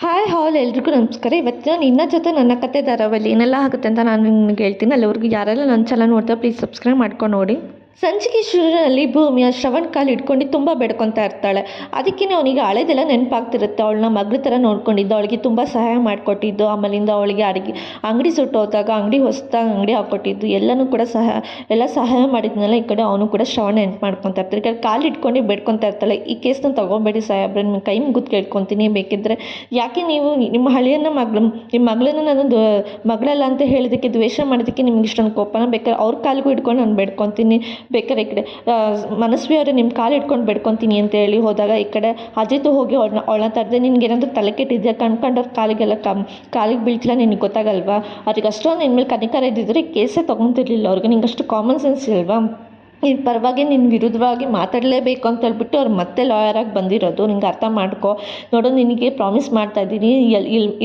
Hi ಹಾಲ್ ಎಲ್ರಿಗೂ ನಮಸ್ಕಾರ. ಇವತ್ತು ನಿನ್ನ ಜೊತೆ ನನ್ನ ಕತೆ ಧಾರಾವಾಹಿ ಏನೆಲ್ಲ ಆಗುತ್ತೆ ಅಂತ ನಾನು ನಿಮ್ಗೆ ಹೇಳ್ತೀನಿ. ಅಲ್ಲಿವರೆಗೂ ಯಾರೆಲ್ಲ ನನ್ನ ಚಾನಲ್ ನೋಡ್ತಾರೆ ಪ್ಲೀಸ್ ಸಬ್ಸ್ಕ್ರೈಬ್ ಮಾಡ್ಕೊಂಡು ನೋಡಿ. ಸಂಚಿಕೆ ಶುರುವಿನಲ್ಲಿ ಭೂಮಿಯ ಶ್ರವಣ್ ಕಾಲು ಇಟ್ಕೊಂಡು ತುಂಬ ಬೇಡ್ಕೊತಾ ಇರ್ತಾಳೆ. ಅದಕ್ಕೇ ಅವನಿಗೆ ಹಳೆದೆಲ್ಲ ನೆನಪಾಗ್ತಿರುತ್ತೆ. ಅವಳನ್ನ ಮಗಳ ಥರ ನೋಡ್ಕೊಂಡಿದ್ದು, ಅವಳಿಗೆ ತುಂಬ ಸಹಾಯ ಮಾಡಿಕೊಟ್ಟಿದ್ದು, ಆಮೇಲಿಂದ ಅವಳಿಗೆ ಅಡುಗೆ ಅಂಗಡಿ ಸುಟ್ಟೋದಾಗ ಹೊಸ್ದಾಗಿ ಅಂಗಡಿ ಹಾಕ್ಕೊಟ್ಟಿದ್ದು ಎಲ್ಲನೂ ಕೂಡ ಎಲ್ಲ ಸಹಾಯ ಮಾಡಿದ್ನಲ್ಲ. ಈ ಕಡೆ ಅವನು ಕೂಡ ಶ್ರವಣ ನೆನ್ಪು ಮಾಡ್ಕೊತಾ ಇರ್ತಾರೆ. ಈ ಕಡೆ ಕಾಲು ಇಟ್ಕೊಂಡು ಬೇಡ್ಕೊತಾ ಇರ್ತಾಳೆ, ಈ ಕೇಸ್ನ ತೊಗೊಬೇಡಿ ಸಾಹೇಬ್ರೆ, ನಿಮ್ಮ ಕೈ ಮುಗಿದು ಕೇಳ್ಕೊತೀನಿ, ಬೇಕಿದ್ದರೆ ಯಾಕೆ ನೀವು ನಿಮ್ಮ ಹಳೆಯನ್ನ ನಿಮ್ಮ ಮಗಳನ್ನ ನಾನು ಮಗಳಲ್ಲ ಅಂತ ಹೇಳಿದ್ದಕ್ಕೆ ದ್ವೇಷ ಮಾಡೋದಕ್ಕೆ ನಿಮ್ಗೆ ಇಷ್ಟೊಂದು ಕೋಪನ? ಬೇಕಾದ್ರೆ ಅವ್ರ ಕಾಲಿಗೂ ಇಟ್ಕೊಂಡು ನಾನು ಬೇಡ್ಕೊತೀನಿ, ಬೇಕಾದ್ರೆ ಈ ಕಡೆ ಮನಸ್ವಿ ಅವರೇ ನಿಮ್ಮ ಕಾಲು ಇಟ್ಕೊಂಡು ಬೇಡ್ಕೊತೀನಿ ಅಂತ ಹೇಳಿ ಹೋದಾಗ ಈ ಕಡೆ ಅಜಿತ್ ಹೋಗಿ ಅವಳನ್ನ ತರದೆ, ನಿನ್ಗೆ ಏನಾದರೂ ತಲೆ ಕೆಟ್ಟಿದ್ಯಾ? ಕಣ್ಕೊಂಡವ್ರ ಕಾಲಿಗೆಲ್ಲ ಕಾಲಿಗೆ ಬೀಳ್ತಿಲ್ಲ, ನಿನಗೆ ಗೊತ್ತಾಗಲ್ವಾ? ಅದಕ್ಕೆ ಅಷ್ಟೊಂದು ನಿನ್ನ ಮೇಲೆ ಕನಿಕರ ಇದ್ದಿದ್ರೆ ಕೇಸೇ ತೊಗೊತಿರ್ಲಿಲ್ಲ ಅವ್ರಿಗೆ. ನಿಂಗೆ ಅಷ್ಟು ಕಾಮನ್ ಸೆನ್ಸ್ ಇಲ್ವಾ? ನಿನ್ನ ಪರವಾಗಿ ನಿನ್ನ ವಿರುದ್ಧವಾಗಿ ಮಾತಾಡಲೇಬೇಕು ಅಂತ ಹೇಳ್ಬಿಟ್ಟು ಅವ್ರು ಮತ್ತೆ ಲಾಯರಾಗಿ ಬಂದಿರೋದು. ನಿಂಗೆ ಅರ್ಥ ಮಾಡ್ಕೊ. ನೋಡು, ನಿನಗೆ ಪ್ರಾಮಿಸ್ ಮಾಡ್ತಾ ಇದ್ದೀನಿ,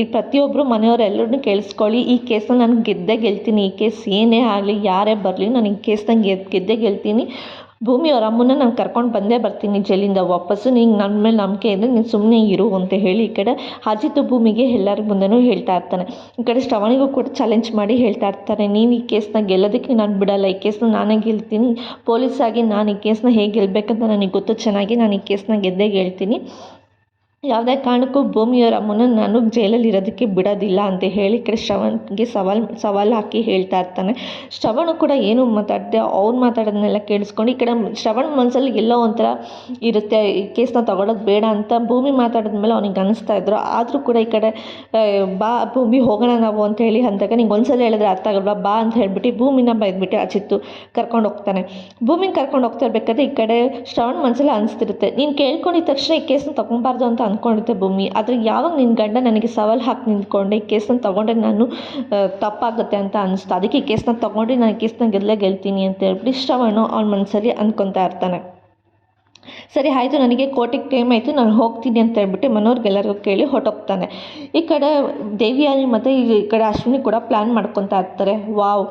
ಈ ಪ್ರತಿಯೊಬ್ಬರು ಮನೆಯವರೆಲ್ಲರನ್ನೂ ಕೇಳಿಸ್ಕೊಳ್ಳಿ, ಈ ಕೇಸನ್ನ ನಾನು ಗೆದ್ದೇ ಗೆಲ್ತೀನಿ. ಈ ಕೇಸ್ ಏನೇ ಆಗಲಿ, ಯಾರೇ ಬರಲಿ, ನಾನು ಈ ಕೇಸ್ನ ಗೆದ್ದೇ ಗೆಲ್ತೀನಿ. ಭೂಮಿ ಅವ್ರ ಅಮ್ಮನ ನಾನು ಕರ್ಕೊಂಡು ಬಂದೇ ಬರ್ತೀನಿ ಜೈಲಿಂದ ವಾಪಸ್ಸು. ನಿಂಗೆ ನನ್ನ ಮೇಲೆ ನಂಬಿಕೆ ಇದ್ದರೆ ನೀನು ಸುಮ್ಮನೆ ಇರು ಅಂತ ಹೇಳಿ ಈ ಕಡೆ ಅಜಿತ್ ಭೂಮಿಗೆ ಎಲ್ಲರ ಮುಂದೆನೂ ಹೇಳ್ತಾ ಇರ್ತಾನೆ. ಈ ಕಡೆ ಶ್ರವಣಿಗೂ ಕೂಡ ಚಾಲೆಂಜ್ ಮಾಡಿ ಹೇಳ್ತಾ ಇರ್ತಾರೆ, ನೀವು ಈ ಕೇಸ್ನ ಗೆಲ್ಲೋದಕ್ಕೆ ನಾನು ಬಿಡಲ್ಲ, ಈ ಕೇಸ್ನ ನಾನೇ ಗೆಲ್ತೀನಿ. ಪೊಲೀಸಾಗಿ ನಾನು ಈ ಕೇಸ್ನ ಹೇಗೆ ಗೆಲ್ಲಬೇಕಂತ ನನಗೆ ಗೊತ್ತು ಚೆನ್ನಾಗಿ, ನಾನು ಈ ಕೇಸ್ನ ಗೆದ್ದೇ ಗೆಲ್ತೀನಿ. ಯಾವುದೇ ಕಾರಣಕ್ಕೂ ಭೂಮಿಯವರ ಅಮ್ಮನ ನಾನು ಜೈಲಲ್ಲಿ ಇರೋದಕ್ಕೆ ಬಿಡೋದಿಲ್ಲ ಅಂತ ಹೇಳಿ ಈ ಕಡೆ ಶ್ರವಣ್ಗೆ ಸವಾಲು ಹಾಕಿ ಹೇಳ್ತಾ ಇರ್ತಾನೆ. ಶ್ರವಣು ಕೂಡ ಏನು ಮಾತಾಡದೆ ಅವ್ನು ಮಾತಾಡೋದನ್ನೆಲ್ಲ ಕೇಳಿಸ್ಕೊಂಡು ಈ ಕಡೆ ಶ್ರವಣ್ ಮನಸ್ಸಲ್ಲಿ ಎಲ್ಲೋ ಒಂಥರ ಇರುತ್ತೆ, ಈ ಕೇಸ್ನ ತೊಗೊಳೋದು ಬೇಡ ಅಂತ ಭೂಮಿ ಮಾತಾಡಿದ್ಮೇಲೆ ಅವ್ನಿಗೆ ಅನ್ನಿಸ್ತಾ ಇದ್ರು. ಆದರೂ ಕೂಡ ಈ ಕಡೆ ಬಾ ಭೂಮಿ ಹೋಗೋಣ ನಾವು ಅಂತ ಹೇಳಿ ಅಂದಾಗ, ನಿಂಗೆ ಒಂದ್ಸಲ ಹೇಳಿದ್ರೆ ಅರ್ಥ ಆಗಲ್ವಾ, ಬಾ ಅಂತ ಹೇಳ್ಬಿಟ್ಟು ಭೂಮಿನ ಬೈದ್ಬಿಟ್ಟು ಅಜಿತ್ತು ಕರ್ಕೊಂಡು ಹೋಗ್ತಾನೆ. ಭೂಮಿನ ಕರ್ಕೊಂಡು ಹೋಗ್ತಾ ಇರ್ಬೇಕಾದ್ರೆ ಈ ಕಡೆ ಶ್ರವಣ್ ಮನಸ್ಸಲ್ಲಿ ಅನಿಸ್ತಿರುತ್ತೆ, ನೀನು ಕೇಳ್ಕೊಂಡಿದ್ದ ತಕ್ಷಣ ಈ ಕೇಸ್ನ ತೊಗೊಬಾರ್ದು ಅಂತ ಅಂದ್ಕೊಂಡಿದ್ದೆ ಭೂಮಿ. ಆದರೆ ಯಾವಾಗ ನಿನ್ನ ಗಂಡ ನನಗೆ ಸವಾಲು ಹಾಕಿ ನಿಂತ್ಕೊಂಡೆ, ಈ ಕೇಸನ್ನ ತೊಗೊಂಡ್ರೆ ನಾನು ತಪ್ಪಾಗುತ್ತೆ ಅಂತ ಅನಿಸ್ತು, ಅದಕ್ಕೆ ಈ ಕೇಸನ್ನ ತೊಗೊಂಡು ನಾನು ಕೇಸನ್ನ ಗೆಲ್ತೀನಿ ಅಂತ ಹೇಳ್ಬಿಟ್ಟು ಶ್ರವಣು ಅವ್ನ ಮನಸ್ಸಲ್ಲಿ ಅಂದ್ಕೊತಾ ಇರ್ತಾನೆ. ಸರಿ ಆಯಿತು, ನನಗೆ ಕೋರ್ಟಿಗೆ ಟೈಮ್ ಆಯಿತು, ನಾನು ಹೋಗ್ತೀನಿ ಅಂತ ಹೇಳ್ಬಿಟ್ಟು ಮನೋರ್ಗೆಲ್ಲರಿಗೂ ಕೇಳಿ ಹೊರಟೋಗ್ತಾನೆ. ಈ ಕಡೆ ದೇವಿಯಾನಿ ಮತ್ತು ಈ ಕಡೆ ಅಶ್ವಿನಿ ಕೂಡ ಪ್ಲ್ಯಾನ್ ಮಾಡ್ಕೊತಾ ಇರ್ತಾರೆ. ವಾವ್,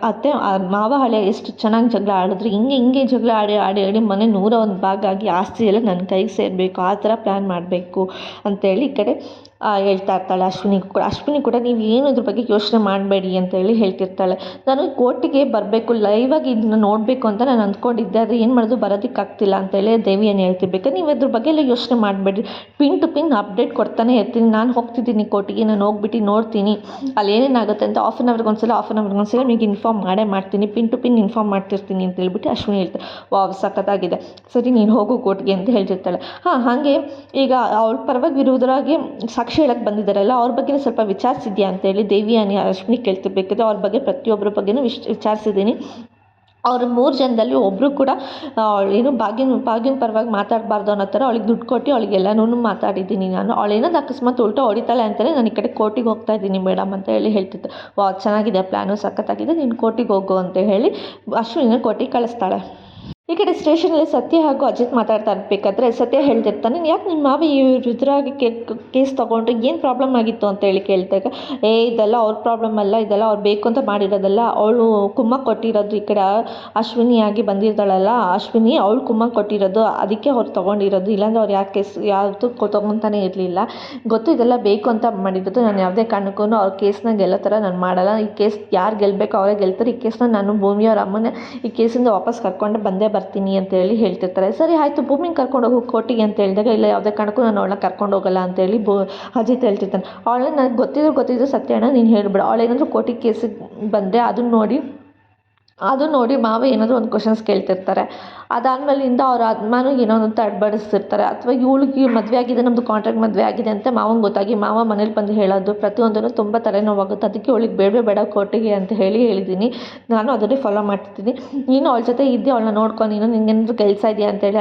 ಅತ್ತೆ ಮಾವ ಹಳೆ ಎಷ್ಟು ಚೆನ್ನಾಗಿ ಜಗಳ ಆಡಿದ್ರು, ಹಿಂಗೆ ಜಗಳ ಆಡಿ ಮನೆ 101 ಭಾಗ ಆಗಿ ಆಸ್ತಿ ಎಲ್ಲ ನನ್ನ ಕೈಗೆ ಸೇರಬೇಕು, ಆ ಥರ ಪ್ಲ್ಯಾನ್ ಮಾಡಬೇಕು ಅಂತೇಳಿ ಈ ಕಡೆ ಹೇಳ್ತಾ ಇರ್ತಾಳೆ. ಅಶ್ವಿನಿ ಕೂಡ ನೀವು ಏನು ಇದ್ರ ಬಗ್ಗೆ ಯೋಚನೆ ಮಾಡಬೇಡಿ ಅಂತೇಳಿ ಹೇಳ್ತಿರ್ತಾಳೆ. ನಾನು ಕೋರ್ಟಿಗೆ ಬರಬೇಕು, ಲೈವಾಗಿ ಇದನ್ನ ನೋಡಬೇಕು ಅಂತ ನಾನು ಅಂದ್ಕೊಂಡಿದ್ದೆ, ಆದರೆ ಏನು ಮಾಡೋದು ಬರೋದಕ್ಕಾಗ್ತಿಲ್ಲ ಅಂತೇಳಿ ದೇವಿಯನ್ನು ಹೇಳ್ತಿರ್ಬೇಕು. ನೀವು ಇದ್ರ ಬಗ್ಗೆ ಎಲ್ಲ ಯೋಚನೆ ಮಾಡಬೇಡಿ, ಪಿನ್ ಟು ಪಿನ್ ಅಪ್ಡೇಟ್ ಕೊಡ್ತಾನೆ ಇರ್ತೀನಿ. ನಾನು ಹೋಗ್ತಿದ್ದೀನಿ ಕೋರ್ಟಿಗೆ, ನಾನು ಹೋಗ್ಬಿಟ್ಟು ನೋಡ್ತೀನಿ ಅಲ್ಲಿ ಏನೇನಾಗುತ್ತೆ ಅಂತ ಹಾಫ್ ಆನ್ ಅವರ್ಗೊಂದ್ಸಲ ನಿಮಗೆ ಇನ್ಫಾರ್ಮ್ ಮಾಡ್ತೀನಿ, ಪಿನ್ ಟು ಪಿನ್ ಇನ್ಫಾರ್ಮ್ ಮಾಡ್ತಿರ್ತೀನಿ ಅಂತ ಹೇಳ್ಬಿಟ್ಟು ಅಶ್ವಿನಿ ಹೇಳ್ತಾರೆ. ವಾವ್, ಸಖತ್ತಾಗಿದೆ, ಸರಿ ನೀನು ಹೋಗು ಕೋರ್ಟ್ಗೆ ಅಂತ ಹೇಳ್ತಿರ್ತಾಳೆ. ಹಾಗೆ ಈಗ ಅವಳ ಪರವಾಗಿ ವಿರೋಧರಾಗಿ ಸಾಕ್ಷಿ ಹೇಳಕ್ಕೆ ಬಂದಿದ್ದಾರಲ್ಲ, ಅವ್ರ ಬಗ್ಗೆ ಸ್ವಲ್ಪ ವಿಚಾರಿಸಿದ್ಯಾ ಅಂತೇಳಿ ದೇವಿಯಾನಿ ಅಶ್ವಿನಿ ಕೇಳ್ತಿರ್ಬೇಕಾದ್ರೆ, ಅವ್ರ ಬಗ್ಗೆ ಪ್ರತಿಯೊಬ್ಬರ ಬಗ್ಗೆನೂ ವಿಚಾರಿಸಿದ್ದೀನಿ. ಅವ್ರ 3 ಜನದಲ್ಲಿ ಒಬ್ಬರು ಕೂಡ ಏನು ಭಾಗ್ಯನ ಪರವಾಗಿ ಮಾತಾಡಬಾರ್ದು ಅನ್ನೋ ಥರ ಅವಳಿಗೆ ದುಡ್ಡು ಕೊಟ್ಟು ಅವಳಿಗೆಲ್ಲನೂ ಮಾತಾಡಿದ್ದೀನಿ ನಾನು. ಅವಳೇನಾದ್ರು ಅಕಸ್ಮಾತ್ ಉಲ್ಟಾ ಹೊಡಿತಾಳೆ ಅಂತಲೇ ನಾನು ಈ ಕಡೆ ಕೋರ್ಟಿಗೆ ಹೋಗ್ತಾ ಇದ್ದೀನಿ ಮೇಡಮ್ ಅಂತ ಹೇಳಿ ಹೇಳ್ತಿದ್ದೆ. ಚೆನ್ನಾಗಿದೆ, ಪ್ಲ್ಯಾನು ಸಖತ್ತಾಗಿದೆ, ನೀನು ಕೋರ್ಟಿಗೆ ಹೋಗು ಅಂತ ಹೇಳಿ ಅಶ್ವಿನಿನ ಕೋರ್ಟಿಗೆ ಕಳಿಸ್ತಾಳೆ. ಈ ಕಡೆ ಸ್ಟೇಷನಲ್ಲಿ ಸತ್ಯ ಹಾಗೂ ಅಜಿತ್ ಮಾತಾಡ್ತಾ ಇರಬೇಕಾದ್ರೆ ಸತ್ಯ ಹೇಳ್ತಿರ್ತಾನೆ, ಯಾಕೆ ನಿಮ್ಮ ಮಾವ ಈ ರುದ್ರಾಗಿ ಕೇಸ್ ತೊಗೊಂಡ್ರೆ ಏನು ಪ್ರಾಬ್ಲಮ್ ಆಗಿತ್ತು ಅಂತ ಹೇಳಿ ಕೇಳಿದಾಗ, ಇದೆಲ್ಲ ಅವ್ರ ಪ್ರಾಬ್ಲಮ್ ಅಲ್ಲ, ಇದೆಲ್ಲ ಅವ್ರು ಬೇಕು ಅಂತ ಮಾಡಿರೋದಲ್ಲ, ಅವಳು ಕುಮ್ಮ ಕೊಟ್ಟಿರೋದು, ಈ ಕಡೆ ಅಶ್ವಿನಿಯಾಗಿ ಬಂದಿರ್ತಾಳಲ್ಲ ಅಶ್ವಿನಿ, ಅವಳು ಕುಮ್ಮ ಕೊಟ್ಟಿರೋದು, ಅದಕ್ಕೆ ಅವ್ರು ತೊಗೊಂಡಿರೋದು, ಇಲ್ಲಾಂದ್ರೆ ಅವ್ರು ಕೇಸ್ ಯಾವುದು ತೊಗೊತಾನೆ ಇರಲಿಲ್ಲ. ಗೊತ್ತು ಇದೆಲ್ಲ ಬೇಕು ಅಂತ ಮಾಡಿರೋದು, ನಾನು ಯಾವುದೇ ಕಾರಣಕ್ಕೂ ಅವ್ರ ಕೇಸ್ನ ಗೆಲ್ಲೋ ಥರ ನಾನು ಮಾಡಲ್ಲ. ಈ ಕೇಸ್ ಯಾರು ಗೆಲ್ಲಬೇಕು ಅವರೇ ಗೆಲ್ತಾರೆ. ಈ ಕೇಸ್ನ ನಾನು ಭೂಮಿಯವ್ರ ಅಮ್ಮನ ಈ ಕೇಸಿಂದ ವಾಪಸ್ ಕರ್ಕೊಂಡು ಬಂದೇ ಬರ್ತೀನಿ ಅಂತ ಹೇಳಿ ಹೇಳ್ತಿರ್ತಾರೆ. ಸರಿ ಆಯಿತು, ಭೂಮಿನ ಕರ್ಕೊಂಡು ಹೋಗು ಕೋರ್ಟಿಗೆ ಅಂತ ಹೇಳಿದಾಗ, ಇಲ್ಲ ಯಾವುದೇ ಕಾರಣಕ್ಕೂ ನಾನು ಅವಳನ್ನ ಕರ್ಕೊಂಡು ಹೋಗಲ್ಲ ಅಂತೇಳಿ ಅಜಿತ್ ಹೇಳ್ತಿರ್ತಾನೆ. ಅವಳನ್ನ ನನಗೆ ಗೊತ್ತಿದ್ರು ಸತ್ಯಣ್ಣ ನೀನು ಹೇಳ್ಬಿಡು, ಅವಳೇನಾದರೂ ಕೋರ್ಟಿಗೆ ಕೇಸಿಗೆ ಬಂದರೆ ಅದು ನೋಡಿ ಮಾವ ಏನಾದರೂ ಒಂದು ಕ್ವಶನ್ಸ್ ಕೇಳ್ತಿರ್ತಾರೆ. ಅದಾದಮೇಲಿಂದ ಅವ್ರ ಅಮ್ಮನೂ ಏನೋ ಒಂದು ತಡ್ಬಡಿಸ್ತಿರ್ತಾರೆ, ಅಥವಾ ಇವಳಿಗೆ ಮದುವೆ ಆಗಿದೆ, ನಮ್ಮದು ಕಾಂಟ್ರಾಕ್ಟ್ ಮದುವೆ ಆಗಿದೆ ಅಂತ ಮಾವಂಗೆ ಗೊತ್ತಾಗಿ ಮಾವ ಮನೇಲಿ ಬಂದು ಹೇಳೋದು ಪ್ರತಿಯೊಂದೂ ತುಂಬ ತಲೆನೋವಾಗುತ್ತೆ. ಅದಕ್ಕೆ ಅವಳಿಗೆ ಬೇಡ ಕೋರ್ಟಿಗೆ ಅಂತ ಹೇಳಿದ್ದೀನಿ. ನಾನು ಅದನ್ನೇ ಫಾಲೋ ಮಾಡ್ತಿದ್ದೀನಿ. ನೀನು ಅವಳ ಜೊತೆ ಇದ್ದೆ, ಅವಳನ್ನ ನೋಡ್ಕೊಂಡು ನಿನಗೇನಾದರೂ ಕೆಲಸ ಇದೆಯಾ ಅಂತೇಳಿ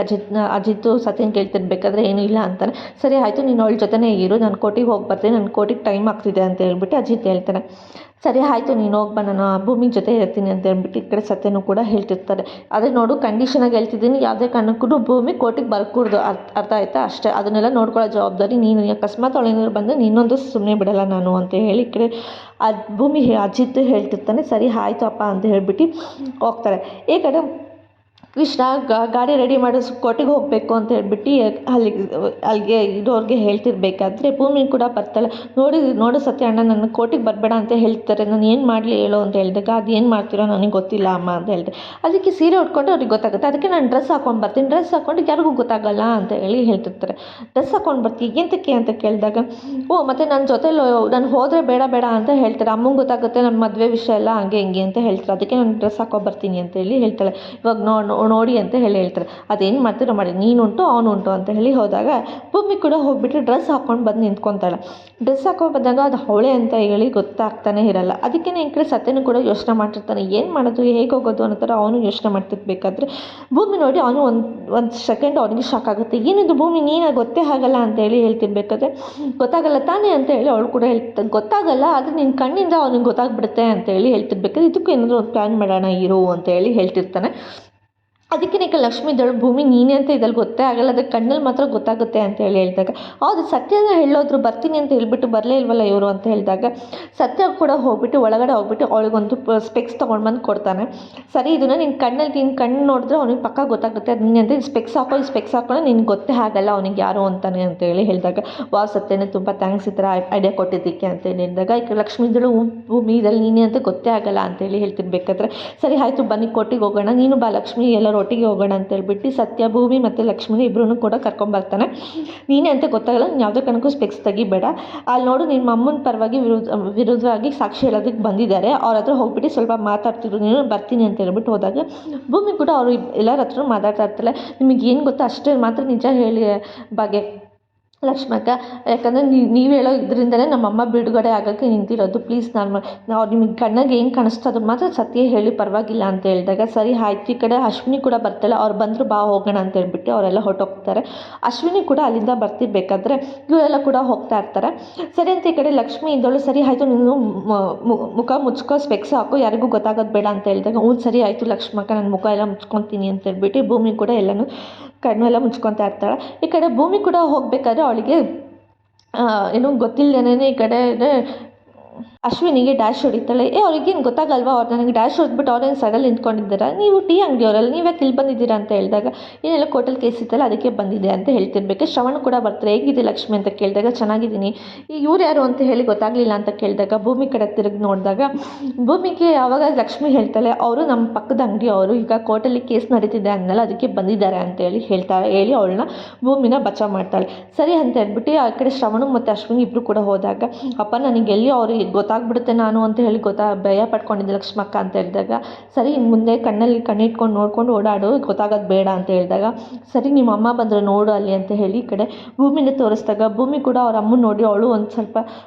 ಅಜಿತ್ತು ಸತ್ಯನ ಕೇಳ್ತಿರ್ಬೇಕಾದ್ರೆ ಏನೂ ಇಲ್ಲ ಅಂತಾನೆ. ಸರಿ ಆಯಿತು, ನೀನು ಅವಳ ಜೊತೆನೇ ಇರು, ನಾನು ಕೋರ್ಟಿಗೆ ಹೋಗಿ ಬರ್ತೀನಿ, ನನ್ನ ಕೋರ್ಟಿಗೆ ಟೈಮ್ ಆಗ್ತಿದೆ ಅಂತ ಹೇಳ್ಬಿಟ್ಟು ಅಜಿತ್ ಹೇಳ್ತಾನೆ. ಸರಿ ಆಯಿತು, ನೀನು ಹೋಗ್ಬಾ, ನಾನು ಭೂಮಿ ಜೊತೆ ಇರ್ತೀನಿ ಅಂತ ಹೇಳ್ಬಿಟ್ಟು ಈ ಕಡೆ ಸತ್ಯನೂ ಕೂಡ ಹೇಳ್ತಿರ್ತಾರೆ. ಅದೇ ನೋಡು, ಕಂಡೀಷನಾಗಿ ಹೇಳ್ತಿದ್ದೀನಿ, ಯಾವುದೇ ಕಾರಣಕ್ಕೂ ಭೂಮಿ ಕೋರ್ಟಿಗೆ ಬರ್ಕೂಡ್ದು, ಅರ್ಥ ಆಯ್ತಾ? ಅಷ್ಟೇ, ಅದನ್ನೆಲ್ಲ ನೋಡ್ಕೊಳ್ಳೋ ಜವಾಬ್ದಾರಿ ನೀನು. ಅಕಸ್ಮಾತ್ ಅವಳೇನಾದ್ರು ಬಂದರೆ ನೀನೊಂದು ಸುಮ್ಮನೆ ಬಿಡಲ್ಲ ನಾನು ಅಂತ ಹೇಳಿ ಈ ಕಡೆ ಭೂಮಿ ಅಜಿತ್ ಹೇಳ್ತಿರ್ತಾನೆ. ಸರಿ ಆಯಿತು ಅಪ್ಪ ಅಂತ ಹೇಳ್ಬಿಟ್ಟು ಹೋಗ್ತಾರೆ. ಈ ಕಡೆ ಕೃಷ್ಣ ಗಾಡಿ ರೆಡಿ ಮಾಡಿ ಕೋಟೆಗೆ ಹೋಗಬೇಕು ಅಂತ ಹೇಳ್ಬಿಟ್ಟು ಅಲ್ಲಿಗೆ ಇರೋರಿಗೆ ಹೇಳ್ತಿರ್ಬೇಕಾದ್ರೆ ಭೂಮಿ ಕೂಡ ಬರ್ತಾಳೆ. ನೋಡು ಸತ್ಯ ಅಣ್ಣ ನನ್ನ ಕೋಟೆಗೆ ಬರಬೇಡ ಅಂತ ಹೇಳ್ತಾರೆ, ನಾನು ಏನು ಮಾಡಲಿ ಹೇಳು ಅಂತ ಹೇಳಿದಾಗ, ಅದು ಏನು ಮಾಡ್ತೀರೋ ನನಗೆ ಗೊತ್ತಿಲ್ಲ ಅಮ್ಮ ಅಂತ ಹೇಳಿದೆ. ಅದಕ್ಕೆ ಸೀರೆ ಉಟ್ಕೊಂಡು ಅವ್ರಿಗೆ ಗೊತ್ತಾಗುತ್ತೆ. ಅದಕ್ಕೆ ನಾನು ಡ್ರೆಸ್ ಹಾಕೊಂಡು ಬರ್ತೀನಿ, ಡ್ರೆಸ್ ಹಾಕೊಂಡು ಯಾರಿಗೂ ಗೊತ್ತಾಗಲ್ಲ ಅಂತ ಹೇಳಿ ಹೇಳ್ತಿರ್ತಾರೆ. ಡ್ರೆಸ್ ಹಾಕೊಂಡು ಬರ್ತೀವಿ ಎಂತಕ್ಕೆ ಅಂತ ಕೇಳಿದಾಗ, ಮತ್ತು ನನ್ನ ಜೊತೆಲಿ ನಾನು ಹೋದರೆ ಬೇಡ ಬೇಡ ಅಂತ ಹೇಳ್ತಾರೆ, ಅಮ್ಮಂಗೆ ಗೊತ್ತಾಗುತ್ತೆ ನಮ್ಮ ಮದುವೆ ವಿಷಯ ಎಲ್ಲ ಹಂಗೆ ಹಿಂಗೆ ಅಂತ ಹೇಳ್ತಾರೆ. ಅದಕ್ಕೆ ನಾನು ಡ್ರೆಸ್ ಹಾಕೊಂಡು ಬರ್ತೀನಿ ಅಂತ ಹೇಳಿ ಹೇಳ್ತಾಳೆ. ಇವಾಗ ನೋಡಿ ಅಂತ ಹೇಳ್ತಾರೆ. ಅದೇನು ಮಾಡ್ತೀರೋ ಮಾಡಿ, ನೀನುಂಟು ಅವನುಂಟು ಅಂತ ಹೇಳಿ ಹೋದಾಗ ಭೂಮಿ ಕೂಡ ಹೋಗ್ಬಿಟ್ಟು ಡ್ರೆಸ್ ಹಾಕ್ಕೊಂಡು ಬಂದು ನಿಂತ್ಕೊತಾಳೆ. ಡ್ರೆಸ್ ಹಾಕೊಂಡು ಬಂದಾಗ ಅದು ಅವಳೆ ಅಂತ ಹೇಳಿ ಗೊತ್ತಾಗ್ತಾನೆ ಇರಲ್ಲ. ಅದಕ್ಕೆ ಈ ಕಡೆ ಸತ್ಯನೂ ಕೂಡ ಯೋಚನೆ ಮಾಡ್ತಿರ್ತಾನೆ, ಏನು ಮಾಡೋದು ಹೇಗೆ ಹೋಗೋದು ಅನ್ನೋ ಥರ ಅವನು ಯೋಚನೆ ಮಾಡ್ತಿರ್ಬೇಕಾದ್ರೆ ಭೂಮಿ ನೋಡಿ ಅವನು ಒಂದು ಸೆಕೆಂಡ್ ಅವನಿಗೆ ಶಾಕ್ ಆಗುತ್ತೆ. ಏನಿದು ಭೂಮಿ ನೀನು ಗೊತ್ತೇ ಆಗಲ್ಲ ಅಂತ ಹೇಳಿ ಹೇಳ್ತಿರ್ಬೇಕಾದ್ರೆ, ಗೊತ್ತಾಗಲ್ಲ ತಾನೇ ಅಂತ ಹೇಳಿ ಅವಳು ಕೂಡ ಹೇಳ್ತಾರೆ. ಗೊತ್ತಾಗಲ್ಲ, ಆದರೆ ನಿನ್ನ ಕಣ್ಣಿಂದ ಅವನಿಗೆ ಗೊತ್ತಾಗ್ಬಿಡುತ್ತೆ ಅಂತ ಹೇಳಿ ಹೇಳ್ತಿರ್ಬೇಕಾದ್ರೆ, ಇದಕ್ಕೂ ಏನಾದರೂ ಒಂದು ಪ್ಲ್ಯಾನ್ ಮಾಡೋಣ ಇರು ಅಂತ ಹೇಳಿ ಹೇಳ್ತಿರ್ತಾನೆ. ಅದಕ್ಕೆ ಲಕ್ಷ್ಮೀ ಇದ್ದಳು, ಭೂಮಿ ನೀನೇ ಅಂತ ಇದ್ದಲ್ಲಿ ಗೊತ್ತೇ ಆಗಲ್ಲ, ಅದಕ್ಕೆ ಕಣ್ಣಲ್ಲಿ ಮಾತ್ರ ಗೊತ್ತಾಗುತ್ತೆ ಅಂತ ಹೇಳಿ ಹೇಳಿದಾಗ, ಹೌದು ಸತ್ಯನ ಹೇಳೋದ್ರು ಬರ್ತೀನಿ ಅಂತ ಹೇಳ್ಬಿಟ್ಟು ಬರಲೇ ಇಲ್ವಲ್ಲ ಇವರು ಅಂತ ಹೇಳಿದಾಗ, ಸತ್ಯ ಕೂಡ ಹೋಗ್ಬಿಟ್ಟು ಒಳಗಡೆ ಹೋಗ್ಬಿಟ್ಟು ಅವಳಿಗೊಂದು ಸ್ಪೆಕ್ಸ್ ತೊಗೊಂಡು ಬಂದು ಕೊಡ್ತಾನೆ. ಸರಿ ಇದನ್ನು ನಿನ್ನ ಕಣ್ಣು ನೋಡಿದ್ರೆ ಅವ್ನಿಗೆ ಪಕ್ಕ ಗೊತ್ತಾಗುತ್ತೆ, ಅದು ನೀನು ಅಂತ ಸ್ಪೆಕ್ಸ್ ಹಾಕೊಂಡು ನಿನ್ಗೆ ಗೊತ್ತೇ ಆಗಲ್ಲ ಅವ್ನಿಗೆ ಯಾರು ಅಂತಾನೆ ಅಂತ ಹೇಳಿ ಹೇಳಿದಾಗ, ಸತ್ಯನೇ ತುಂಬ ಥ್ಯಾಂಕ್ಸ್ ಈ ಥರ ಐಡಿಯಾ ಕೊಟ್ಟಿದ್ದಕ್ಕೆ ಅಂತ ಹೇಳಿ ಹೇಳಿದಾಗ, ಈಗ ಲಕ್ಷ್ಮೀ ಇದ್ದಳು ಭೂಮಿ ಇದ್ರಲ್ಲಿ ನೀನೇ ಅಂತ ಗೊತ್ತೇ ಆಗಲ್ಲ ಅಂತೇಳಿ ಹೇಳ್ತಿರ್ಬೇಕಾದ್ರೆ, ಸರಿ ಆಯಿತು ಬನ್ನಿ ಕೋಟಿಗೆ ಹೋಗೋಣ, ನೀನು ಬಾ ಲಕ್ಷ್ಮಿ ಎಲ್ಲರೂ ಒಟ್ಟಿಗೆ ಹೋಗೋಣ ಅಂತ ಹೇಳ್ಬಿಟ್ಟು ಸತ್ಯ ಭೂಮಿ ಮತ್ತು ಲಕ್ಷ್ಮೀ ಇಬ್ಬರೂ ಕೂಡ ಕರ್ಕೊಂಬರ್ತಾನೆ. ನೀನೇ ಅಂತ ಗೊತ್ತಾಗಲ್ಲ, ನೀನು ಯಾವುದೇ ಕಾರಣಕ್ಕೂ ಸ್ಪೆಕ್ಸ್ ತೆಗಿಬೇಡ, ಅಲ್ಲಿ ನೋಡು ನಿಮ್ಮ ಅಮ್ಮನ ಪರವಾಗಿ ವಿರುದ್ಧವಾಗಿ ಸಾಕ್ಷಿ ಹೇಳೋದಕ್ಕೆ ಬಂದಿದ್ದಾರೆ, ಅವ್ರ ಹತ್ರ ಹೋಗ್ಬಿಟ್ಟು ಸ್ವಲ್ಪ ಮಾತಾಡ್ತಿದ್ರು, ನೀನು ಬರ್ತೀನಿ ಅಂತ ಹೇಳ್ಬಿಟ್ಟು ಹೋದಾಗ ಭೂಮಿ ಕೂಡ ಅವರು ಎಲ್ಲರ ಹತ್ರ ಮಾತಾಡ್ತಾ ಇರ್ತಾಳೆ. ನಿಮಗೆ ಏನು ಗೊತ್ತಾ ಅಷ್ಟೇ ಮಾತ್ರ ನಿಜ ಹೇಳಿ ಬಗ್ಗೆ ಲಕ್ಷ್ಮಕ್ಕ, ಯಾಕಂದರೆ ನೀವು ಹೇಳೋ ಇದರಿಂದಲೇ ನಮ್ಮಮ್ಮ ಬಿಡುಗಡೆ ಆಗೋಕ್ಕೆ ನಿಂತಿರೋದು, ಪ್ಲೀಸ್ ನಾವು ನಿಮಗೆ ಕಣ್ಣಾಗೆ ಏನು ಕಾಣಿಸ್ತದೆ ಮಾತ್ರ ಸತ್ಯ ಹೇಳಿ ಪರವಾಗಿಲ್ಲ ಅಂತ ಹೇಳಿದಾಗ, ಸರಿ ಆಯ್ತು. ಈ ಕಡೆ ಅಶ್ವಿನಿ ಕೂಡ ಬರ್ತಾಳೆ, ಅವ್ರು ಬಂದರು ಬಾ ಹೋಗೋಣ ಅಂತ ಹೇಳ್ಬಿಟ್ಟು ಅವರೆಲ್ಲ ಹೊರಟೋಗ್ತಾರೆ. ಅಶ್ವಿನಿ ಕೂಡ ಅಲ್ಲಿಂದ ಬರ್ತಿರ್ಬೇಕಾದ್ರೆ ಇವರೆಲ್ಲ ಕೂಡ ಹೋಗ್ತಾ ಇರ್ತಾರೆ. ಸರಿ ಅಂತ ಈ ಕಡೆ ಲಕ್ಷ್ಮಿ ಇದ್ದಳು, ಸರಿ ಆಯಿತು ನೀನು ಮುಖ ಮುಚ್ಕೋ, ಸ್ಪೆಕ್ಸ್ ಹಾಕೋ, ಯಾರಿಗೂ ಗೊತ್ತಾಗೋದು ಬೇಡ ಅಂತ ಹೇಳಿದಾಗ, ಸರಿ ಆಯಿತು ಲಕ್ಷ್ಮಕ್ಕ ನಾನು ಮುಖ ಎಲ್ಲ ಮುಚ್ಕೊತೀನಿ ಅಂತ ಹೇಳ್ಬಿಟ್ಟು ಭೂಮಿ ಕೂಡ ಎಲ್ಲನೂ ಕಣ್ಣೆಲ್ಲ ಮುಚ್ಕೊತಾ ಇರ್ತಾಳೆ. ಈ ಕಡೆ ಭೂಮಿ ಕೂಡ ಹೋಗಬೇಕಾದ್ರೆ ಅವಳಿಗೆ ಏನೂ ಗೊತ್ತಿಲ್ಲದೇನೆ ಈ ಕಡೆ ಅಶ್ವಿನಿಗೆ ಡ್ಯಾಶ್ ಹೊಡಿತಾಳೆ. ಅವ್ರಿಗೇನು ಗೊತ್ತಾಗಲ್ವಾ, ಅವ್ರು ನನಗೆ ಡ್ಯಾಶ್ ಹೊಡೆದ್ಬಿಟ್ಟು ಅವ್ರೇನು ಸಡಲ್ ನಿಂತ್ಕೊಂಡಿದ್ದಾರೆ, ನೀವು ಟೀ ಅಂಗಡಿಯವರಲ್ಲ ನೀವ್ಯಾಕೆ ಇಲ್ಲಿ ಬಂದಿದ್ದೀರಾ ಅಂತ ಹೇಳಿದಾಗ, ಏನೆಲ್ಲ ಕೋಟಲ್ ಕೇಸ್ ಇತ್ತಲ್ಲ ಅದಕ್ಕೆ ಬಂದಿದೆ ಅಂತ ಹೇಳ್ತಿರ್ಬೇಕು. ಶ್ರವಣ ಕೂಡ ಬರ್ತಾರೆ, ಹೇಗಿದೆ ಲಕ್ಷ್ಮಿ ಅಂತ ಕೇಳಿದಾಗ, ಚೆನ್ನಾಗಿದ್ದೀನಿ, ಈಗ ಇವ್ರು ಯಾರು ಅಂತ ಹೇಳಿ ಗೊತ್ತಾಗಲಿಲ್ಲ ಅಂತ ಕೇಳಿದಾಗ ಭೂಮಿ ಕಡೆ ತಿರುಗಿ ನೋಡಿದಾಗ ಭೂಮಿಗೆ ಆವಾಗ ಲಕ್ಷ್ಮಿ ಹೇಳ್ತಾಳೆ, ಅವರು ನಮ್ಮ ಪಕ್ಕದ ಅಂಗಡಿಯವರು, ಈಗ ಕೋರ್ಟಲ್ಲಿ ಕೇಸ್ ನಡೀತಿದೆ ಅನ್ನಲ್ಲ ಅದಕ್ಕೆ ಬಂದಿದ್ದಾರೆ ಅಂತ ಹೇಳಿ ಅವಳನ್ನ ಭೂಮಿನ ಬಚಾವ್ ಮಾಡ್ತಾಳೆ. ಸರಿ ಅಂತ ಹೇಳ್ಬಿಟ್ಟು ಆ ಕಡೆ ಶ್ರವಣ ಮತ್ತು ಅಶ್ವಿನಿ ಇಬ್ಬರು ಕೂಡ ಹೋದಾಗ, ಅಪ್ಪ ನನಗೆ ಎಲ್ಲಿ ಅವ್ರಿಗೆ ಗೊತ್ತಾಗ್ಬಿಡುತ್ತೆ ನಾನು ಅಂತ ಹೇಳಿ ಭಯ ಪಡ್ಕೊಂಡಿದ್ದೆ ಲಕ್ಷ್ಮಕ್ಕ ಅಂತ ಹೇಳಿದಾಗ, ಸರಿ ಮುಂದೆ ಕಣ್ಣಲ್ಲಿ ಕಣ್ಣಿಟ್ಕೊಂಡು ನೋಡ್ಕೊಂಡು ಓಡಾಡು, ಗೊತ್ತಾಗೋದು ಬೇಡ ಅಂತ ಹೇಳಿದಾಗ, ಸರಿ ನಿಮ್ಮ ಅಮ್ಮ ಬಂದರೆ ನೋಡು ಅಲ್ಲಿ ಅಂತ ಹೇಳಿ ಈ ಕಡೆ ಭೂಮಿನ ತೋರಿಸಿದಾಗ ಭೂಮಿ ಕೂಡ ಅವ್ರ ಅಮ್ಮನ ನೋಡಿ ಅವಳು ಒಂದು ಸ್ವಲ್ಪ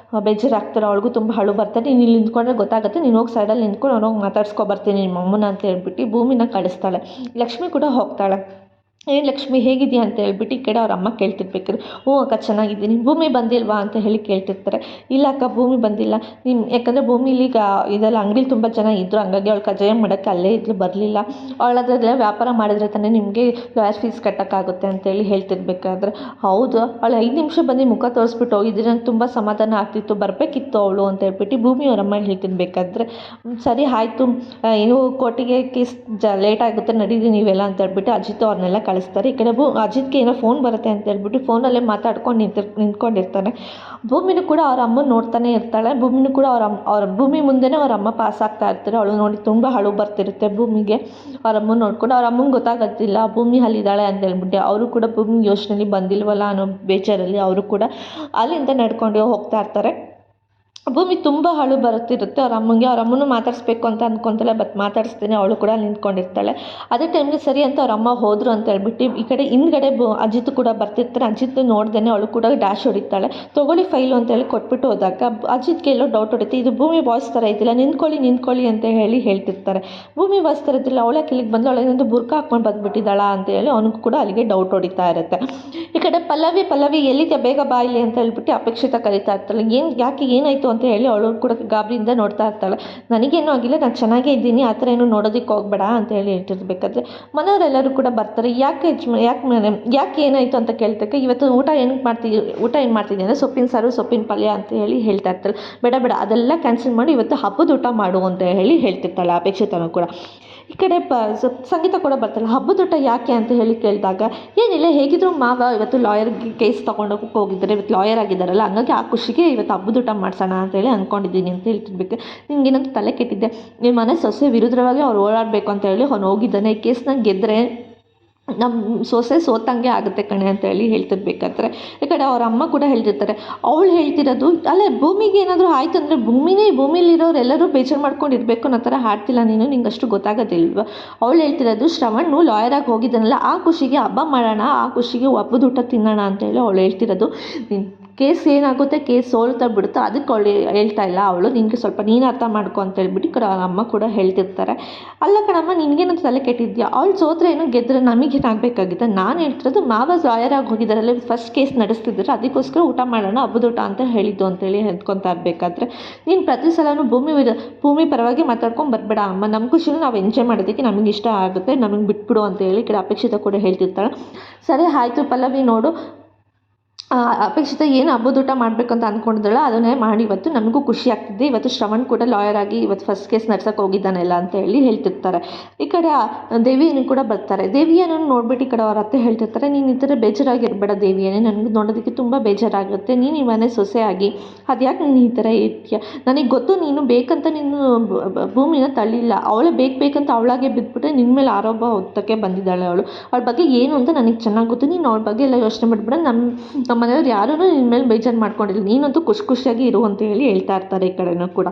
ಬೇಜಾರಾಗ್ತಾರೆ, ಅವಳಿಗೂ ತುಂಬ ಅಳು ಬರ್ತಾರೆ. ನೀನು ಇಲ್ಲಿ ನಿಂತ್ಕೊಂಡ್ರೆ ಗೊತ್ತಾಗುತ್ತೆ, ನೀನು ಹೋಗಿ ಸೈಡಲ್ಲಿ ನಿಂತ್ಕೊಂಡು ಅವ್ನು ಹೋಗಿ ಮಾತಾಡ್ಸ್ಕೊಬರ್ತೀನಿ ನಿಮ್ಮ ಅಮ್ಮನ ಅಂತ ಹೇಳ್ಬಿಟ್ಟು ಭೂಮಿನ ಕಳಿಸ್ತಾಳೆ. ಲಕ್ಷ್ಮಿ ಕೂಡ ಹೋಗ್ತಾಳೆ. ಏನು ಲಕ್ಷ್ಮಿ ಹೇಗಿದೆಯಾ ಅಂತ ಹೇಳ್ಬಿಟ್ಟು ಈ ಕಡೆ ಅವ್ರ ಅಮ್ಮ ಕೇಳ್ತಿರ್ಬೇಕಾದ್ರೆ, ಅಕ್ಕ ಚೆನ್ನಾಗಿದ್ದೀನಿ, ಭೂಮಿ ಬಂದಿಲ್ವಾ ಅಂತ ಹೇಳಿ ಕೇಳ್ತಿರ್ತಾರೆ. ಇಲ್ಲ ಅಕ್ಕ ಭೂಮಿ ಬಂದಿಲ್ಲ, ಯಾಕಂದರೆ ಭೂಮಿಲಿ ಇದೆಲ್ಲ ಅಂಗಡಿಲಿ ತುಂಬ ಜನ ಇದ್ದರು, ಹಂಗಾಗಿ ಅವಳು ಕಜ್ಜಾಯ ಮಾಡೋಕ್ಕೆ ಅಲ್ಲೇ ಇದ್ಲು, ಬರಲಿಲ್ಲ. ಅವಳದ್ರಲ್ಲೇ ವ್ಯಾಪಾರ ಮಾಡಿದ್ರೆ ತಾನೇ ನಿಮಗೆ ಲಾಯರ್ ಫೀಸ್ ಕಟ್ಟೋಕ್ಕಾಗುತ್ತೆ ಅಂತೇಳಿ ಹೇಳ್ತಿರ್ಬೇಕಾದ್ರೆ, ಹೌದು ಅವಳು 5 ನಿಮಿಷ ಬಂದು ಮುಖ ತೋರಿಸ್ಬಿಟ್ಟು ಹೋಗಿದ್ರೆ ನಂಗೆ ತುಂಬ ಸಮಾಧಾನ ಆಗ್ತಿತ್ತು, ಬರಬೇಕಿತ್ತು ಅವಳು ಅಂತ ಹೇಳ್ಬಿಟ್ಟು ಭೂಮಿ ಅವರಮ್ಮ ಹೇಳ್ತಿರ್ಬೇಕಾದ್ರೆ, ಸರಿ ಆಯಿತು ಏನು ಕೋರ್ಟಿಗೆ ಕೇಸ್ ಲೇಟ್ ಆಗುತ್ತೆ ನಡೀರಿ ನೀವೆಲ್ಲ ಅಂತ ಹೇಳ್ಬಿಟ್ಟು ಅಜಿತ್ ಅವ್ರನ್ನೆಲ್ಲ ಕಳಿಸ್ತಾರೆ. ಈ ಕಡೆ ಅಜಿತ್ಗೆ ಏನೋ ಫೋನ್ ಬರುತ್ತೆ ಅಂತ ಹೇಳ್ಬಿಟ್ಟು ಫೋನಲ್ಲೇ ಮಾತಾಡ್ಕೊಂಡು ನಿಂತ್ಕೊಂಡಿರ್ತಾನೆ. ಭೂಮಿನೂ ಕೂಡ ಅವ್ರ ಅಮ್ಮನ ನೋಡ್ತಾನೆ ಇರ್ತಾಳೆ. ಭೂಮಿನೂ ಕೂಡ ಅವ್ರ ಭೂಮಿ ಮುಂದೆನೇ ಅವ್ರ ಅಮ್ಮ ಪಾಸ್ ಆಗ್ತಾ ಇರ್ತಾರೆ. ಅವಳು ನೋಡಿ ತುಂಬ ಅಳು ಬರ್ತಿರುತ್ತೆ ಭೂಮಿಗೆ. ಅವ್ರ ಅಮ್ಮನ ನೋಡ್ಕೊಂಡು ಅವ್ರ ಅಮ್ಮಂಗೆ ಗೊತ್ತಾಗೋದಿಲ್ಲ ಭೂಮಿ ಅಲ್ಲಿದ್ದಾಳೆ ಅಂತ ಹೇಳ್ಬಿಟ್ಟು. ಅವರು ಕೂಡ ಭೂಮಿ ಯೋಚನೆಯಲ್ಲಿ ಬಂದಿಲ್ವಲ್ಲ ಅನ್ನೋ ಬೇಜಾರಲ್ಲಿ ಅವರು ಕೂಡ ಅಲ್ಲಿಂದ ನಡ್ಕೊಂಡು ಹೋಗ್ತಾ ಇರ್ತಾರೆ. ಭೂಮಿ ತುಂಬ ಅಳು ಬರುತ್ತಿರುತ್ತೆ ಅವ್ರ ಅಮ್ಮಂಗೆ. ಅವ್ರ ಅಮ್ಮನೂ ಮಾತಾಡಿಸ್ಬೇಕು ಅಂತ ಅಂದ್ಕೊತಾಳೆ, ಬಟ್ ಮಾತಾಡಿಸ್ತೀನಿ ಅವಳು ಕೂಡ ನಿಂತ್ಕೊಂಡಿರ್ತಾಳೆ. ಅದೇ ಟೈಮ್ಗೆ ಸರಿ ಅಂತ ಅವ್ರ ಅಮ್ಮ ಹೋದರು ಅಂತ ಹೇಳ್ಬಿಟ್ಟು ಈ ಕಡೆ ಹಿಂದ್ಗಡೆ ಅಜಿತ್ ಕೂಡ ಬರ್ತಿರ್ತಾರೆ. ಅಜಿತ್ ನೋಡ್ದೇ ಅವಳು ಕೂಡ ಡ್ಯಾಶ್ ಹೊಡಿತಾಳೆ. ತೊಗೊಳ್ಳಿ ಫೈಲು ಅಂತ ಹೇಳಿ ಕೊಟ್ಬಿಟ್ಟು ಹೋದಾಗ ಅಜಿತ್ಗೆ ಎಲ್ಲೋ ಡೌಟ್ ಹೊಡಿತೆ, ಇದು ಭೂಮಿ ವಾಯ್ಸ್ ಥರ ಇದ್ದಿಲ್ಲ, ನಿಂತ್ಕೊಳ್ಳಿ ಅಂತ ಹೇಳಿ ಹೇಳ್ತಿರ್ತಾರೆ. ಭೂಮಿ ವಾಯ್ಸ್ ಥರ ಇದ್ದಿಲ್ಲ, ಅವಳ ಇಲ್ಲಿಗೆ ಬಂದು ಅವಳೇನೊಂದು ಬುರ್ಕ ಹಾಕ್ಕೊಂಡು ಬಂದುಬಿಟ್ಟಿದ್ದಾಳ ಅಂತ ಹೇಳಿ ಅವನಿಗೂ ಕೂಡ ಅಲ್ಲಿಗೆ ಡೌಟ್ ಹೊಡಿತಾ ಇರುತ್ತೆ. ಈ ಕಡೆ ಪಲ್ಲವಿ ಎಲ್ಲಿದೆ ಬೇಗ ಬಾ ಇಲ್ಲಿ ಅಂತ ಹೇಳ್ಬಿಟ್ಟು ಅಪೇಕ್ಷಿತ ಕರೀತಾ ಇರ್ತಾಳೆ. ಯಾಕೆ ಏನಾಯಿತು ಅಂತ ಹೇಳಿ ಅವಳು ಕೂಡ ಗಾಬರಿಯಿಂದ ನೋಡ್ತಾ ಇರ್ತಾಳೆ. ನನಗೇನೂ ಆಗಿಲ್ಲ, ನಾನು ಚೆನ್ನಾಗೇ ಇದ್ದೀನಿ, ಆ ಥರ ಏನೂ ನೋಡೋದಕ್ಕೆ ಹೋಗ್ಬೇಡ ಅಂತ ಹೇಳಿ ಹೇಳ್ತಿರ್ಬೇಕಾದ್ರೆ ಮನೆಯವರೆಲ್ಲರೂ ಕೂಡ ಬರ್ತಾರೆ. ಯಾಕೆ ಏನಾಯಿತು ಅಂತ ಕೇಳ್ತಕ್ಕೆ, ಇವತ್ತು ಊಟ ಏನು ಮಾಡ್ತಿದ್ದೀನಿ ಅಂದರೆ ಸೊಪ್ಪಿನ ಸಾರು ಸೊಪ್ಪಿನ ಪಲ್ಯ ಅಂತ ಹೇಳಿ ಹೇಳ್ತಾ ಇರ್ತಾಳೆ. ಬೇಡ ಅದೆಲ್ಲ ಕ್ಯಾನ್ಸಲ್ ಮಾಡಿ ಇವತ್ತು ಹಬ್ಬದ ಊಟ ಮಾಡು ಅಂತ ಹೇಳಿ ಹೇಳ್ತಿರ್ತಾಳೆ ಅಪೇಕ್ಷಿತನೂ ಕೂಡ. ಈ ಕಡೆ ಸಂಗೀತ ಕೂಡ ಬರ್ತಾಳೆ. ಹಬ್ಬದೂಟ ಯಾಕೆ ಅಂತ ಹೇಳಿ ಕೇಳಿದಾಗ ಏನಿಲ್ಲ, ಹೇಗಿದ್ರು ಮಾವ ಇವತ್ತು ಲಾಯರ್ಗೆ ಕೇಸ್ ತೊಗೊಂಡೋಗಕ್ಕೆ ಹೋಗಿದ್ದಾರೆ, ಇವತ್ತು ಲಾಯರ್ ಆಗಿದ್ದಾರಲ್ಲ, ಹಂಗಾಗಿ ಆ ಖುಷಿಗೆ ಇವತ್ತು ಹಬ್ಬದೂಟ ಮಾಡಿಸೋಣ ಅಂತೇಳಿ ಅಂದ್ಕೊಂಡಿದ್ದೀನಿ ಅಂತ ಹೇಳ್ತಿರ್ಬೇಕು. ನಿನಗೇನಂತ ತಲೆ ಕೆಟ್ಟಿದ್ದೆ, ನಿಮ್ಮ ಮನೆ ಸೊಸೆ ವಿರುದ್ಧವಾಗಿ ಅವ್ರು ಓಡಾಡಬೇಕು ಅಂತ ಹೇಳಿ ಅವ್ನು ಹೋಗಿದ್ದಾನೆ, ಕೇಸ್ನ ಗೆದ್ದರೆ ನಮ್ಮ ಸೊಸೆ ಸೋತಂಗೆ ಆಗುತ್ತೆ ಕಣೆ ಅಂತ ಹೇಳಿ ಹೇಳ್ತಿರ್ಬೇಕಾದ್ರೆ ಈ ಕಡೆ ಅವ್ರ ಅಮ್ಮ ಕೂಡ ಹೇಳ್ತಿರ್ತಾರೆ. ಅವಳು ಹೇಳ್ತಿರೋದು ಅಲ್ಲೇ ಭೂಮಿಗೆ ಏನಾದರೂ ಆಯ್ತು ಅಂದರೆ ಭೂಮಿಲಿರೋರು ಎಲ್ಲರೂ ಬೇಜಾರು ಮಾಡ್ಕೊಂಡು ಇರಬೇಕು ಅನ್ನೋ ಥರ ಹಾಡ್ತಿಲ್ಲ ನೀನು, ನಿಂಗೆ ಅಷ್ಟು ಗೊತ್ತಾಗೋದಿಲ್ವ. ಅವಳು ಹೇಳ್ತಿರೋದು ಶ್ರವಣ್ಣು ಲಾಯರಾಗಿ ಹೋಗಿದ್ದಾನಲ್ಲ, ಆ ಖುಷಿಗೆ ಹಬ್ಬ ಮಾಡೋಣ, ಆ ಖುಷಿಗೆ ಹಬ್ಬದ ಊಟ ತಿನ್ನೋಣ ಅಂತೇಳಿ ಅವಳು ಹೇಳ್ತಿರೋದು. ಕೇಸ್ ಏನಾಗುತ್ತೆ, ಕೇಸ್ ಸೋಲ್ತಾ ಬಿಡುತ್ತೋ ಅದಕ್ಕೆ ಅವಳು ಹೇಳ್ತಾ ಇಲ್ಲ ಅವಳು, ನಿನಗೆ ಸ್ವಲ್ಪ ನೀನು ಅರ್ಥ ಮಾಡ್ಕೊ ಅಂತ ಹೇಳ್ಬಿಟ್ಟು ಈ ಕಡೆ ಅವ್ರ ಅಮ್ಮ ಕೂಡ ಹೇಳ್ತಿರ್ತಾರೆ. ಅಲ್ಲ ಕಣಮ್ಮ, ನಿನಗೇನಂತ ತಲೆ ಕೆಟ್ಟಿದ್ಯಾ, ಅವಳು ಸೋತ್ರೆ ಏನೋ ಗೆದ್ದರೆ ನಮಗೇನಾಗಬೇಕಾಗಿತ್ತು, ನಾನು ಹೇಳ್ತಿರೋದು ಮಾವ ಲಾಯರಾಗಿ ಹೋಗಿದ್ದಾರಲ್ಲ, ಫಸ್ಟ್ ಕೇಸ್ ನಡೆಸ್ತಿದ್ದಾರೆ, ಅದಕ್ಕೋಸ್ಕರ ಊಟ ಮಾಡೋಣ ಹಬ್ಬದೂಟ ಅಂತ ಹೇಳಿದ್ದು ಅಂತೇಳಿ ಹೇಳ್ಕೊತಾ ಇರಬೇಕಾದ್ರೆ ನೀನು ಪ್ರತಿ ಸಲನೂ ಭೂಮಿ ಪರವಾಗಿ ಮಾತಾಡ್ಕೊಂಡು ಬರಬೇಡ ಅಮ್ಮ, ನಮ್ಮ ಖುಷಿನೂ ನಾವು ಎಂಜಾಯ್ ಮಾಡೋದಕ್ಕೆ ನಮಗೆ ಇಷ್ಟ ಆಗುತ್ತೆ, ನಮಗೆ ಬಿಟ್ಬಿಡು ಅಂತ ಹೇಳಿ ಈ ಕಡೆ ಅಪೇಕ್ಷಿತ ಕೂಡ ಹೇಳ್ತಿರ್ತಾಳೆ. ಸರಿ ಆಯಿತು ಪಲ್ಲವಿ, ನೋಡು ಅಪೇಕ್ಷಿತ ಏನು ಹಬ್ಬದೂಟ ಮಾಡಬೇಕು ಅಂತ ಅಂದ್ಕೊಂಡಿದ್ದಾಳೆ ಅದನ್ನೇ ಮಾಡಿ, ಇವತ್ತು ನಮಗೂ ಖುಷಿ ಆಗ್ತಿದೆ, ಇವತ್ತು ಶ್ರವಣ್ ಕೂಡ ಲಾಯರ್ ಆಗಿ ಇವತ್ತು ಫಸ್ಟ್ ಕೇಸ್ ನಡ್ಸೋಕೆ ಹೋಗಿದ್ದಾನೆಲ್ಲ ಅಂತ ಹೇಳಿ ಹೇಳ್ತಿರ್ತಾರೆ. ಈ ಕಡೆ ದೇವಿಯನ್ನು ಕೂಡ ಬರ್ತಾರೆ. ದೇವಿಯನ್ನು ನೋಡ್ಬಿಟ್ಟು ಈ ಕಡೆ ಅವ್ರ ಅತ್ತೆ ಹೇಳ್ತಿರ್ತಾರೆ, ನೀನು ಈ ಥರ ಬೇಜಾರಾಗಿರಬೇಡ ದೇವಿಯೇ, ನನಗೆ ನೋಡೋದಕ್ಕೆ ತುಂಬ ಬೇಜಾರಾಗುತ್ತೆ, ನೀನು ಇವನೇ ಸೊಸೆ ಆಗಿ ಅದ್ಯಾಕೆ ನೀನು ಈ ಥರ ಇರ್ತೀಯ, ನನಗೆ ಗೊತ್ತು ನೀನು ಬೇಕಂತ ನೀನು ಭೂಮಿನ ತಳ್ಳಿಲ್ಲ, ಅವಳೇ ಬೇಕಂತ ಅವಳಾಗೆ ಬಿದ್ದುಬಿಟ್ಟೆ ನಿನ್ನ ಮೇಲೆ ಆರೋಪ ಹೊತ್ತಕ್ಕೆ ಬಂದಿದ್ದಾಳೆ ಅವಳು, ಅವಳ ಬಗ್ಗೆ ಏನು ಅಂತ ನನಗೆ ಚೆನ್ನಾಗಿ ಗೊತ್ತು, ನೀನು ಅವಳ ಬಗ್ಗೆ ಎಲ್ಲ ಯೋಚನೆ ಮಾಡಿಬಿಡ, ನಮ್ಮ ಮನೆಯವ್ರು ಯಾರೂ ನಿನ್ನ ಮೇಲೆ ಬೇಜಾರು ಮಾಡ್ಕೊಂಡಿಲ್ಲ, ನೀನಂತೂ ಖುಷಿಯಾಗಿ ಇರು ಅಂತ ಹೇಳಿ ಹೇಳ್ತಾ ಇರ್ತಾರೆ ಈ ಕಡೆನೂ ಕೂಡ.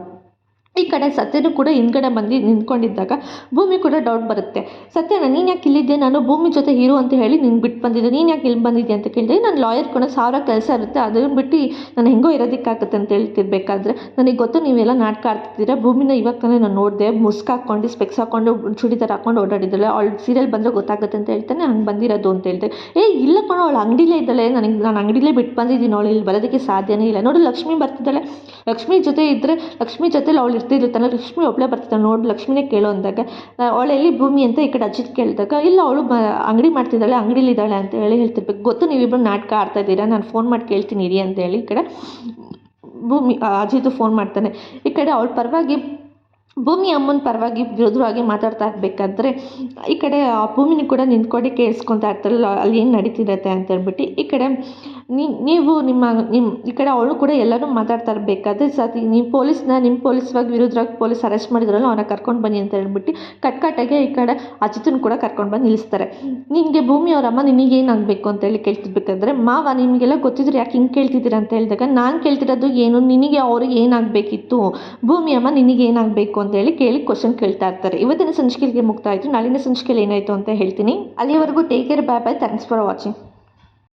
ಈ ಕಡೆ ಸತ್ಯನೂ ಕೂಡ ಹಿಂದ್ಗಡೆ ಬಂದು ನಿಂತ್ಕೊಂಡಿದ್ದಾಗ ಭೂಮಿ ಕೂಡ ಡೌಟ್ ಬರುತ್ತೆ. ಸತ್ಯನ ನೀನು ಯಾಕೆ ಇಲ್ಲಿದ್ದೆ, ನಾನು ಭೂಮಿ ಜೊತೆ ಇರು ಅಂತ ಹೇಳಿ ನಿನ್ಗೆ ಬಿಟ್ಟು ಬಂದಿದ್ದೆ, ನೀನು ಯಾಕೆ ಇಲ್ಲಿ ಬಂದಿದ್ದೆ ಅಂತ ಕೇಳಿದ್ರೆ, ನಾನು ಲಾಯರ್ ಕೂಡ 1000 ಕೆಲಸ ಇರುತ್ತೆ, ಅದನ್ನು ಬಿಟ್ಟು ನಾನು ಹೆಂಗೋ ಇರೋದಕ್ಕಾಗುತ್ತೆ ಅಂತ ಹೇಳ್ತಿರ್ಬೇಕಾದ್ರೆ ನನಗೆ ಗೊತ್ತು ನೀವೆಲ್ಲ ನಾಟಕ ಆಡ್ತಿದ್ದೀರಾ, ಭೂಮಿನ ಇವಾಗ ತಾನೇ ನಾನು ನೋಡಿದೆ, ಮುಸ್ಕ್ ಹಾಕ್ಕೊಂಡು ಸ್ಪೆಕ್ಸ್ ಹಾಕ್ಕೊಂಡು ಚೂಡಿದಾರ ಹಾಕ್ಕೊಂಡು ಓಡಾಡಿದ್ದಾಳೆ, ಅವಳು ಸೀರಿಯಲ್ ಬಂದರೆ ಗೊತ್ತಾಗುತ್ತೆ ಅಂತ ಹೇಳ್ತಾನೆ ಹಂಗೆ ಬಂದಿರೋದು ಅಂತ ಹೇಳ್ದೆ. ಇಲ್ಲ ಕಣ, ಅವಳು ಅಂಗಡಿಲೇ ಇದ್ದಾಳೆ, ನಾನು ಅಂಗಡಿಲೇ ಬಿಟ್ಟು ಬಂದಿದ್ದೀನಿ, ಅವಳು ಇಲ್ಲಿ ಬರೋದಕ್ಕೆ ಸಾಧ್ಯನೇ ಇಲ್ಲ, ನೋಡು ಲಕ್ಷ್ಮಿ ಬರ್ತಿದ್ದಾಳೆ, ಲಕ್ಷ್ಮಿ ಜೊತೆ ಇದ್ದರೆ ಲಕ್ಷ್ಮಿ ಜೊತೆಲಿ ಅವಳು ಇರ್ತಿರ್ತಾನೆ, ಲಕ್ಷ್ಮಿ ಒಬ್ಬಳೇ ಬರ್ತಿದ್ದಾಳೆ, ನೋಡಿ ಲಕ್ಷ್ಮಿನೇ ಕೇಳು ಅಂದಾಗ ಅವಳು ಎಲ್ಲಿ ಭೂಮಿ ಅಂತ ಈ ಕಡೆ ಅಜಿತ್ ಕೇಳಿದಾಗ ಇಲ್ಲ ಅವಳು ಅಂಗಡಿ ಮಾಡ್ತಿದ್ದಾಳೆ, ಅಂಗಡಿಲಿದ್ದಾಳೆ ಅಂತ ಹೇಳಿ ಹೇಳ್ತಿರ್ಬೇಕು. ಗೊತ್ತು ನೀವಿಬ್ಬರು ನಾಟಕ ಆಡ್ತಾ ಇದ್ದೀರಾ, ನಾನು ಫೋನ್ ಮಾಡಿ ಕೇಳ್ತೀನಿ ಇರಿ ಅಂತ ಹೇಳಿ ಈ ಕಡೆ ಅಜಿತ್ ಫೋನ್ ಮಾಡ್ತಾನೆ. ಈ ಕಡೆ ಅವಳ ಪರವಾಗಿ ಭೂಮಿ ಅಮ್ಮನ ಪರವಾಗಿ ವಿರೋಧವಾಗಿ ಮಾತಾಡ್ತಾ ಇರಬೇಕಾದ್ರೆ ಈ ಕಡೆ ಭೂಮಿನ ಕೂಡ ನಿಂತ್ಕೊಂಡು ಕೇಳಿಸ್ಕೊತಾ ಇರ್ತಾರಲ್ಲ ಅಲ್ಲಿ ಏನು ನಡೀತಿರತ್ತೆ ಅಂತ ಹೇಳ್ಬಿಟ್ಟು ಈ ಕಡೆ ನೀವು ನಿಮ್ಮ ಈ ಕಡೆ ಅವಳು ಕೂಡ ಎಲ್ಲರೂ ಮಾತಾಡ್ತಾ ಇರಬೇಕಾದ್ರೆ ನಿಮ್ಮ ಪೊಲೀಸ್ವಾಗಿ ವಿರುದ್ಧವಾಗಿ ಪೊಲೀಸ್ ಅರೆಸ್ಟ್ ಮಾಡಿದ್ರಲ್ಲ ಅವನ್ನ ಕರ್ಕೊಂಡು ಬನ್ನಿ ಅಂತ ಹೇಳ್ಬಿಟ್ಟು ಕಟ್ಟಾಗೆ ಈ ಕಡೆ ಅಜಿತನ ಕೂಡ ಕರ್ಕೊಂಡು ಬಂದು ನಿಲ್ಲಿಸ್ತಾರೆ. ನಿನಗೆ ಭೂಮಿ ಅವರಮ್ಮ ನಿನಗೇನಾಗಬೇಕು ಅಂತೇಳಿ ಕೇಳ್ತಿರ್ಬೇಕಾದ್ರೆ ಮಾವ ನಿಮಗೆಲ್ಲ ಗೊತ್ತಿದ್ರೆ ಯಾಕೆ ಹಿಂಗೆ ಕೇಳ್ತಿದ್ದೀರ ಅಂತ ಹೇಳಿದಾಗ ನಾನು ಕೇಳ್ತಿರೋದು ಏನು, ನಿನಗೆ ಅವ್ರಿಗೆ ಏನಾಗಬೇಕಿತ್ತು, ಭೂಮಿ ಅಮ್ಮ ನಿನಗೇನಾಗಬೇಕು ಅಂತೇಳಿ ಕ್ವಶನ್ ಕೇಳ್ತಾ ಇರ್ತಾರೆ. ಇವತ್ತಿನ ಸಂಚಿಕೆಗೆ ಮುಕ್ತಾಯಿತು, ನಾಳಿನ ಸಂಚಿಕೆಯಲ್ಲಿ ಏನಾಯಿತು ಅಂತ ಹೇಳ್ತೀನಿ. ಅಲ್ಲಿವರೆಗೂ take care, bye bye, thanks for watching.